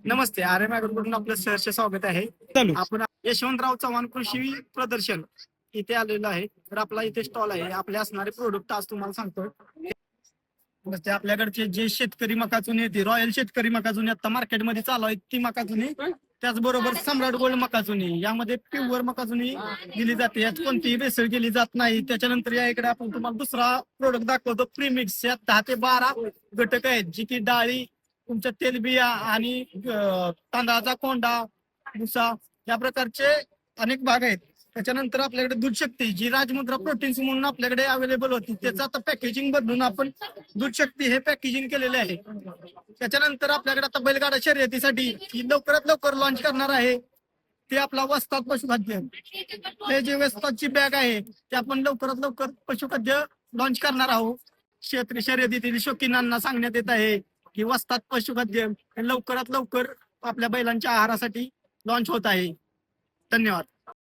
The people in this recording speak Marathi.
नमस्ते. आर एम कडून आपलं सहर्ष स्वागत आहे. चालू आपण यशवंतराव चव्हाण कृषी प्रदर्शन इथे आलेलो आहे. तर आपला इथे स्टॉल आहे. आपले असणारे प्रोडक्ट आज तुम्हाला सांगतो. नमस्ते. आपल्याकडचे जे शेतकरी मका चुनी येते, रॉयल शेतकरी मका चुनी आता मार्केटमध्ये चालू आहे ती मका चुनी, त्याचबरोबर सम्राट गोल्ड मका चुनी, यामध्ये प्युअर मका चुनी दिली जाते. यात कोणतीही भेसळ केली जात नाही. त्याच्यानंतर या इकडे आपण तुम्हाला दुसरा प्रोडक्ट दाखवतो, प्रीमिक्स. यात 10 ते 12 घटक आहेत, जी की डाळी, तुमच्या तेलबिया आणि तांदळाचा कोंडा, भुसा, या प्रकारचे अनेक भाग आहेत. त्याच्यानंतर आपल्याकडे दूध शक्ती, जी राजमुद्रा प्रोटीन्स म्हणून आपल्याकडे अवेलेबल होती, त्याचं आता पॅकेजिंग बदलून आपण दूध शक्ती हे पॅकेजिंग केलेले आहे. त्याच्यानंतर आपल्याकडे आता बैलगाडा शर्यतीसाठी लवकरात लवकर लॉन्च करणार आहे ते आपला वस्ताद पशुखाद्य. हे जे वस्तादची बॅग आहे ते आपण लवकरात लवकर पशुखाद्य लॉन्च करणार आहोत. क्षेत्रीय शर्यतीतील शौकीनांना सांगण्यात येत आहे की वस्ताद पशुखाद्य हे लवकरात लवकर आपल्या बैलांच्या आहारासाठी लॉन्च होत आहे. धन्यवाद.